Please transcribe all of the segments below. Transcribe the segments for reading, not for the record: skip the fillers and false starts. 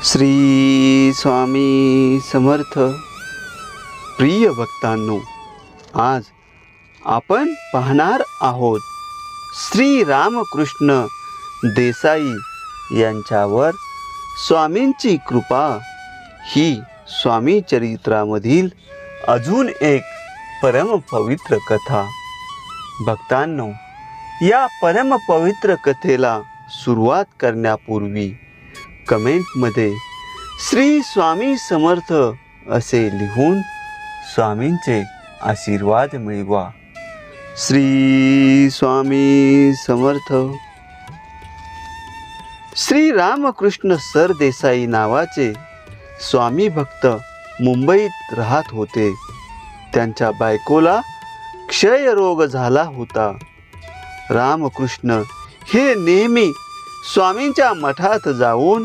श्री स्वामी समर्थ. प्रिय भक्तांनो, आज आपण पाहणार आहोत श्री रामकृष्ण देसाई यांच्यावर स्वामींची कृपा ही स्वामी चरित्रामधील अजून एक परमपवित्र कथा. भक्तांनो, या परमपवित्र कथेला सुरुवात करण्यापूर्वी कमेंटमध्ये श्री स्वामी समर्थ असे लिहून स्वामींचे आशीर्वाद मिळवा. श्री स्वामी समर्थ. श्री रामकृष्ण सरदेसाई नावाचे स्वामी भक्त मुंबईत राहत होते. त्यांच्या बायकोला क्षयरोग झाला होता. रामकृष्ण हे नेहमी स्वामींच्या मठात जाऊन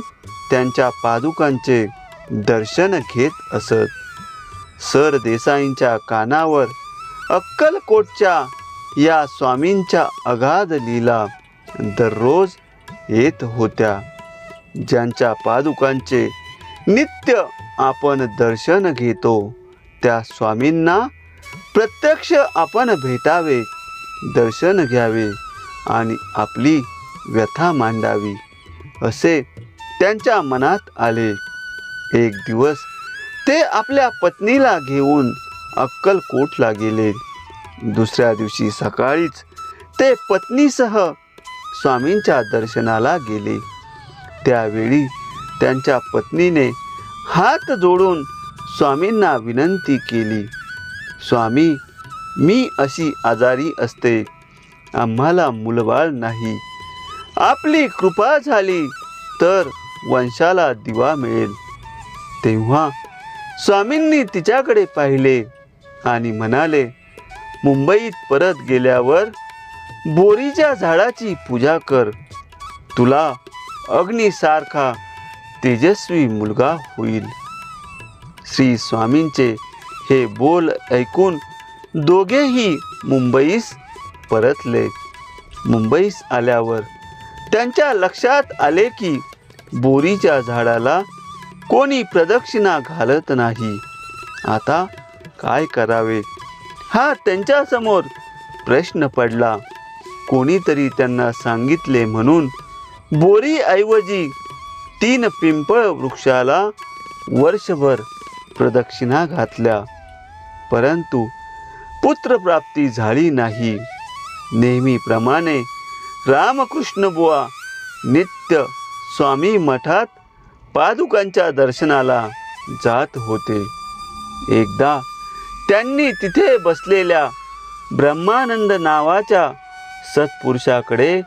त्यांच्या पादुकांचे दर्शन घेत असत. सरदेसाईंच्या कानावर अक्कलकोटच्या या स्वामींच्या अगाध लीला दररोज येत होत्या. ज्यांच्या पादुकांचे नित्य आपण दर्शन घेतो त्या स्वामींना प्रत्यक्ष आपण भेटावे, दर्शन घ्यावे आणि आपली व्यथा मांडावी असे त्यांच्या मनात आले. एक दिवस ते आपल्या पत्नीला घेऊन अक्कलकोटला गेले. दुसऱ्या दिवशी सकाळीच ते पत्नीसह स्वामींच्या दर्शनाला गेले. त्यावेळी त्यांच्या पत्नीने हात जोडून स्वामींना विनंती केली, स्वामी, मी अशी आजारी असते, आम्हाला मुलबाळ नाही. आपली कृपा झाली तर वंशाला दिवा मिळेल. तेव्हा स्वामींनी तिच्याकडे पाहिले आणि म्हणाले, मुंबईत परत गेल्यावर बोरीच्या झाडाची पूजा कर, तुला अग्नीसारखा तेजस्वी मुलगा होईल. श्री स्वामींचे हे बोल ऐकून दोघेही मुंबईस परतले. मुंबईस आल्यावर त्यांच्या लक्षात आले की बोरीच्या झाडाला कोणी प्रदक्षिणा घालत नाही. आता काय करावे हा त्यांच्यासमोर प्रश्न पडला. कोणीतरी त्यांना सांगितले म्हणून बोरीऐवजी 3 पिंपळ वृक्षाला वर्षभर प्रदक्षिणा घातल्या, परंतु पुत्रप्राप्ती झाली नाही. नेहमीप्रमाणे रामकृष्ण बुवा नित्य स्वामी मठात पादुकांच्या दर्शनाला जात होते. एकदा त्यांनी तिथे बसलेल्या ब्रह्मानंद नावाच्या सत्पुरुषाकडे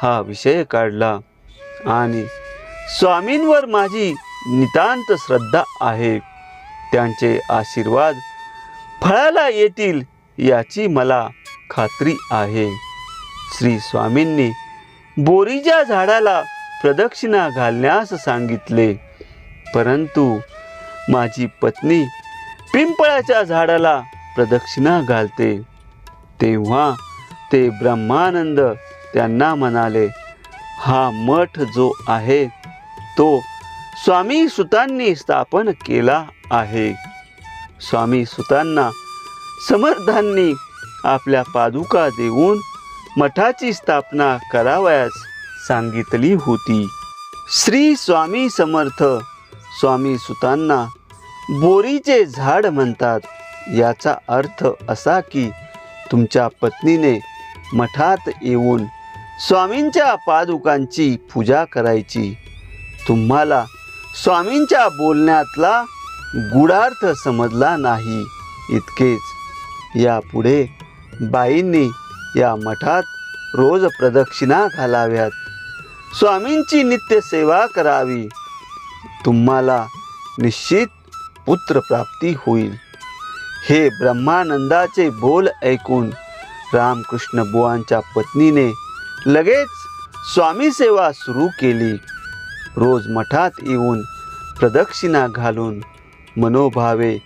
हा विषय काढला आणि स्वामींवर माझी नितांत श्रद्धा आहे, त्यांचे आशीर्वाद फळाला येतील याची मला खात्री आहे. श्री स्वामींनी बोरीच्या झाडाला प्रदक्षिणा घालण्यास सांगितले, परंतु माझी पत्नी पिंपळाच्या झाडाला प्रदक्षिणा घालते. तेव्हा ते ब्रह्मानंद त्यांना म्हणाले, हा मठ जो आहे तो स्वामी सुतांनी स्थापन केला आहे. स्वामी सुतांना समर्थांनी आपल्या पादुका देऊन मठाची स्थापना करावयास सांगितली होती. श्री स्वामी समर्थ स्वामी सुतांना बोरीचे झाड म्हणतात. याचा अर्थ असा की तुमच्या पत्नीने मठात येऊन स्वामींच्या पादुकांची पूजा करायची. तुम्हाला स्वामींच्या बोलण्यातला गूढार्थ समजला नाही इतकेच. यापुढे बाईंनी या मठात रोज प्रदक्षिणा घालाव्यात, स्वामींची नित्य सेवा करावी. तुम्हाला निश्चित पुत्रप्राप्ती होईल. हे ब्रह्मानंदाचे बोल ऐकून रामकृष्ण बुवांच्या पत्नीने लगेच स्वामी सेवा सुरू केली. रोज मठात येऊन प्रदक्षिणा घालून मनोभावे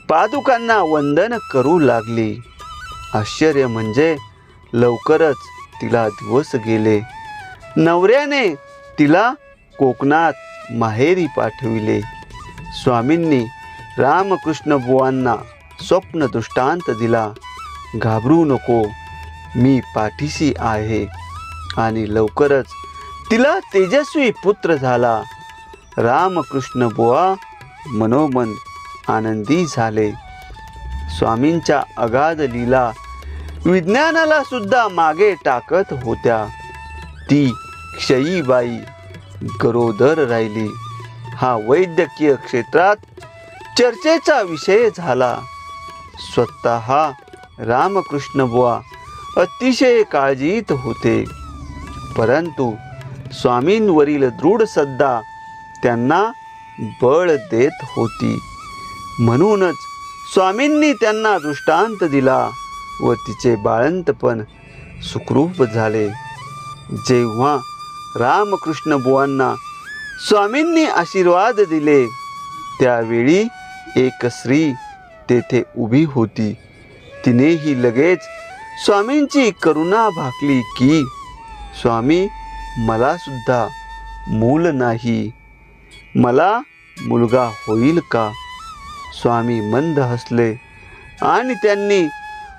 पादुकांना वंदन करू लागली. आश्चर्य म्हणजे लवकरच तिला दिवस गेले. नवऱ्याने तिला कोकणात माहेरी पाठविले. स्वामींनी रामकृष्ण बुवांना स्वप्न दृष्टांत दिला. घाबरू नको, मी पाठीशी आहे. आणि लवकरच तिला तेजस्वी पुत्र झाला. रामकृष्ण बुवा मनोमन आनंदी झाले. स्वामींच्या अगाध लीला विज्ञानाला सुद्धा मागे टाकत होत्या. ती क्षयीबाई गरोदर राहिली. हा वैद्यकीय क्षेत्रात चर्चेचा विषय झाला. स्वतः रामकृष्ण बुवा अतिशय काळजीत होते, परंतु स्वामींवरील दृढ श्रद्धा त्यांना बळ देत होती. म्हणूनच स्वामींनी त्यांना दृष्टांत दिला व तिचे बाळंतपण सुखरूप झाले. जेव्हा रामकृष्ण बुवांना स्वामींनी आशीर्वाद दिले, त्यावेळी एक स्त्री तेथे उभी होती. तिनेही लगेच स्वामींची करुणा भाकली की, स्वामी, मला सुद्धा मूल नाही, मला मुलगा होईल का? स्वामी मंद हसले आणि त्यांनी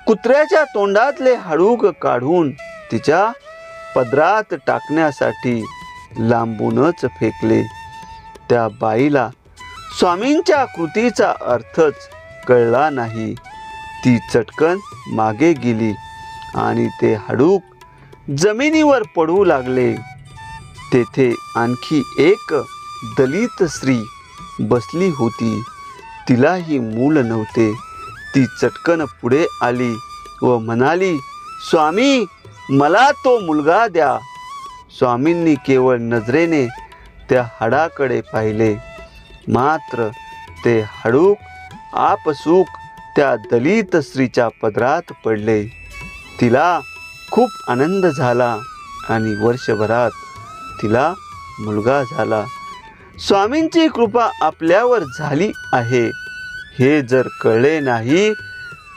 कुत्र्याच्या तोंडातले हाडूक काढून तिच्या पदरात टाकण्यासाठी लांबूनच फेकले. त्या बाईला स्वामींच्या कृतीचा अर्थच कळला नाही. ती चटकन मागे गेली आणि ते हाडूक जमिनीवर पडू लागले. तेथे आणखी एक दलित स्त्री बसली होती. तिलाही मूल नव्हते. ती चटकन पुढे आली व म्हणाली, स्वामी, मला तो मुलगा द्या. स्वामींनी केवळ नजरेने त्या हाडाकडे पाहिले, मात्र ते हाडूक आपसूक त्या दलित स्त्रीच्या पदरात पडले. तिला खूप आनंद झाला आणि वर्षभरात तिला मुलगा झाला. स्वामींची कृपा आपल्यावर झाली आहे हे जर कळले नाही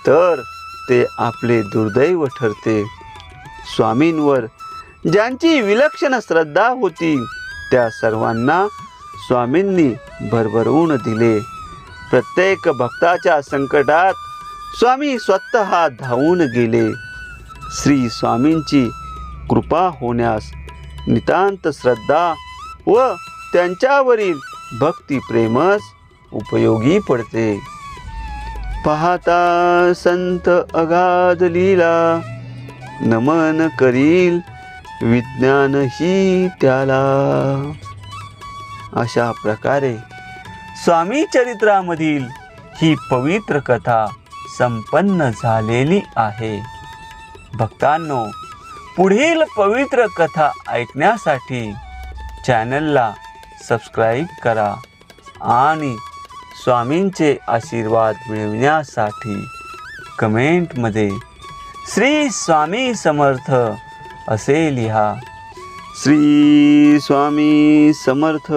तर ते आपले दुर्दैव ठरते. स्वामींवर ज्यांची विलक्षण श्रद्धा होती त्या सर्वांना स्वामींनी भरभरून दिले. प्रत्येक भक्ताच्या संकटात स्वामी स्वतः धावून गेले. श्री स्वामींची कृपा होण्यास नितांत श्रद्धा व त्यांच्यावरील भक्तिप्रेमच उपयोगी पडते. पाहता संत अगाध लीला, नमन करील विज्ञान ही त्याला. अशा प्रकारे स्वामी चरित्रामधील ही पवित्र कथा संपन्न झालेली आहे. भक्तांनो, पुढील पवित्र कथा ऐकण्यासाठी चॅनलला सबस्क्राईब करा आणि स्वामींचे आशीर्वाद मिळविण्यासाठी कमेंटमध्ये श्री स्वामी समर्थ असे लिहा. श्री स्वामी समर्थ.